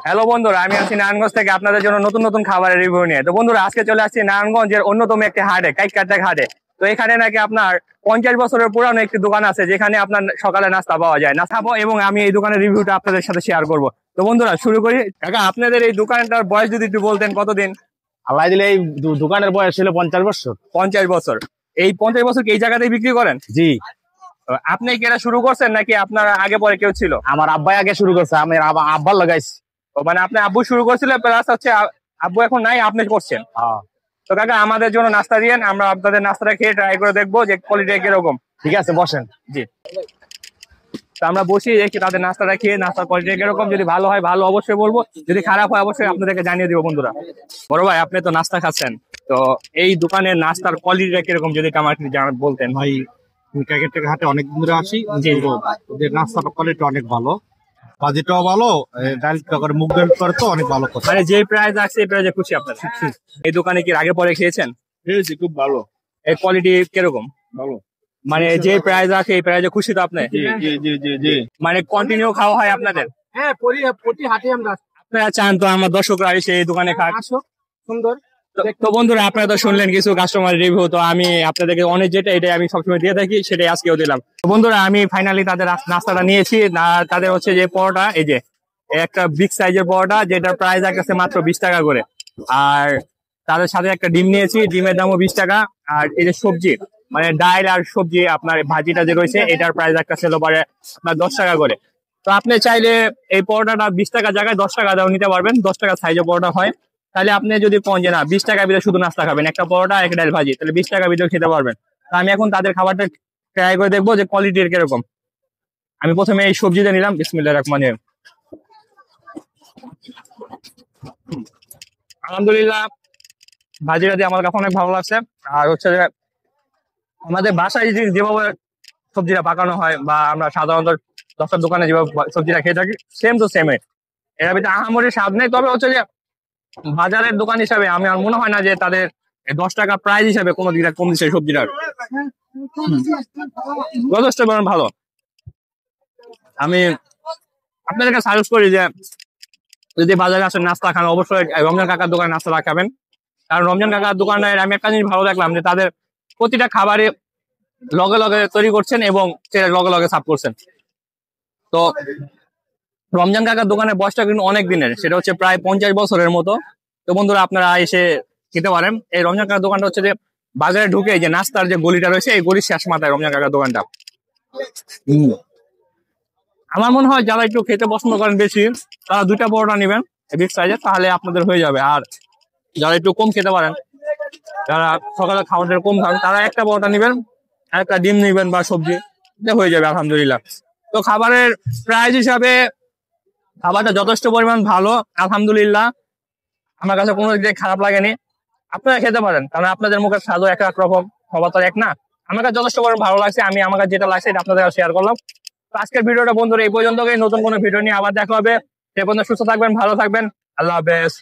Hello বন্ধুরা, আমি আছি নারায়ণগঞ্জ থেকে আপনাদের জন্য নতুন নতুন খাবারের রিভিউ নিয়ে। তো বন্ধুরা, আজকে চলে আসছি নারায়ণগঞ্জের অন্যতম একটি হাটে, কাইকারটেক হাটে। তো এখানে নাকি আপনার 50 বছরের পুরানো একটি দোকান আছে, যেখানে আপনার সকালে নাস্তা পাওয়া যায়। নাস্তা পাবো এবং আমি এই দোকানের রিভিউটা আপনাদের সাথে শেয়ার করব। তো বন্ধুরা, শুরু করি। কাকা, আপনাদের এই দোকানটার বয়স যদি একটু বলতেন, কতদিন? আল্লাহ দিলে এই দোকানের বয়স ছিল 50 বছর। 50 বছর? এই 50 বছর কি এই জায়গাতেই বিক্রি করেন? জি। আপনি কি এটা শুরু করছেন নাকি আপনার আগে পরে কেউ ছিল? আমার আব্বাই আগে শুরু করছে, আমি আব্বার লাগাইছি। মানে আপনি আব্বু শুরু করছিলেন, প্লাস হচ্ছে আব্বু এখন নাই, আপনি করছেন। তো কাকা, আমাদের জন্য নাস্তা দিয়েন, আমরা আপনাদের নাস্তাটা খেয়ে ট্রাই করে দেখবো যে কোয়ালিটি কিরকম। ঠিক আছে, বসেন। জি। তো আমরা বসি, দেখি তাদের নাস্তাটা খেয়ে নাস্তার কোয়ালিটি কিরকম। যদি ভালো হয় ভালো অবশ্যই বলবো, যদি খারাপ হয় অবশ্যই আপনাদেরকে জানিয়ে দিব। বন্ধুরা, বড় ভাই, আপনি তো নাস্তা খাচ্ছেন, তো এই দোকানের নাস্তার কোয়ালিটিটা কিরকম যদি আমাকে বলতেন। ভাই, কাইকারটেক হাটে অনেক দিন ধরে আসি। ওদের নাস্তার কোয়ালিটি অনেক ভালো, বাজেটও ভালো, ডাল করে মুগ ডাল করে তো অনেক ভালো করে। মানে যে প্রাইস আছে এই প্রাইসে খুশি আপনার? এই দোকানে কি আগে পরে খেয়েছেন? খেয়েছি, খুব ভালো। এর কোয়ালিটি কিরকম? ভালো। মানে যে প্রাইস আছে এই প্রাইসে খুশি তো আপনি? জি জি জি জি জি। মানে কন্টিনিউ খাওয়া হয় আপনাদের? হ্যাঁ, প্রতি হাটে আমরা। আপনারা চান তো আমার দর্শকরা এসে এই দোকানে খাক? সুন্দর। তো বন্ধুরা, আপনারা তো শুনলেন কিছু কাস্টমার রিভিউ। তো আমি আপনাদেরকে অনেক এটাই আমি সবসময় দিয়ে থাকি, সেটাই আজকেও দিলাম। তো বন্ধুরা, আমি ফাইনালি তাদের নাস্তাটা নিয়েছি। তাদের হচ্ছে যে পরোটা, এই যে একটা বিগ সাইজের পরোটা, যেটার প্রাইস আছে মাত্র 20 টাকা করে। আর তাদের সাথে একটা ডিম নিয়েছি, ডিমের দামও 20 টাকা। আর এই যে সবজি, মানে ডাল আর সবজি, আপনার ভাজিটা যে রয়েছে, এটার প্রাইস একটা ছিল পরে আপনার 10 টাকা করে। তো আপনি চাইলে এই পরোটাটা 20 টাকা জায়গায় 10 টাকা দাও নিতে পারবেন। 10 টাকা সাইজের পরোটা হয়। তাহলে আপনি যদি কোন যে না 20 টাকার ভিতরে শুধু নাস্তা খাবেন, একটা পরোটা একটা ডাল ভাজি, তাহলে 20 টাকার ভিতরে খেতে পারবেন। তো আমি এখন তাদের খাবারটা ট্রাই করে দেখবো যে কোয়ালিটির কিরকম। আমি প্রথমে এই সবজিটা নিলাম, বিসমিল্লাহির রহমানির রহিম। আলহামদুলিল্লাহ, ভাজিটা দিয়ে আমার কাছে অনেক ভালো লাগছে। আর হচ্ছে যে আমাদের বাসায় যেভাবে সবজিটা পাকানো হয়, বা আমরা সাধারণত দশটার দোকানে যেভাবে সবজিটা খেয়ে থাকি, সেম টু সেম। এর ভিতরে আহামরি স্বাদ নেই। তবে হচ্ছে যে বাজারের দোকান হিসাবে আমি আর মনে হয় না যে তাদের 10 টাকা প্রাইস হিসাবে কোনো দিকে কম দিচ্ছে সবজিটার। যথেষ্ট ভালো। আমি আপনাদেরকে সাজেস্ট করি যে যদি বাজারে আসেন নাস্তা খান, অবশ্যই রমজান কাকার দোকানে নাস্তা খাবেন। কারণ রমজান কাকার দোকানের আমি একটা জিনিস ভালো দেখলাম, যে তাদের প্রতিটা খাবারে লগে লগে তৈরি করছেন এবং লগে লগে সার্ভ করছেন। তো রমজান কাকার দোকানের বয়সটা কিন্তু অনেক দিনের, সেটা হচ্ছে প্রায় 50 বছরের মতো। তো বন্ধুরা, আপনারা এসে খেতে পারেন। এই রমজান কাকার দোকানটা হচ্ছে যে বাজারে ঢুকে যে নাস্তার যে গলিটা রয়েছে, এই গলির শেষ মাথায় রমজান কাকার দোকানটা। আমার মনে হয় যারা একটু খেতে পছন্দ করেন বেশি, তারা 2টা পরোটা নেবেন বিগ সাইজের, তাহলে আপনাদের হয়ে যাবে। আর যারা একটু কম খেতে পারেন, যারা সকালে খাবারটা কম খান, তারা একটা পরোটা নেবেন, একটা ডিম নেবেন বা সবজি, হয়ে যাবে আলহামদুলিল্লাহ। তো খাবারের প্রাইস হিসাবে খাবারটা যথেষ্ট পরিমাণ ভালো আলহামদুলিল্লাহ, আমার কাছে কোনো দিক দিয়ে খারাপ লাগেনি। আপনারা খেতে পারেন, কারণ আপনাদের মুখের স্বাদও এক এক রকম, সবার তো এক না। আমার কাছে যথেষ্ট পরিমাণ ভালো লাগছে। আমি আমার কাছে যেটা লাগছে এটা আপনাদের শেয়ার করলাম। তো আজকের ভিডিওটা বন্ধুরা এই পর্যন্ত। নতুন কোনো ভিডিও নিয়ে আবার দেখা হবে। সে পর্যন্ত সুস্থ থাকবেন, ভালো থাকবেন। আল্লাহ হাফেজ।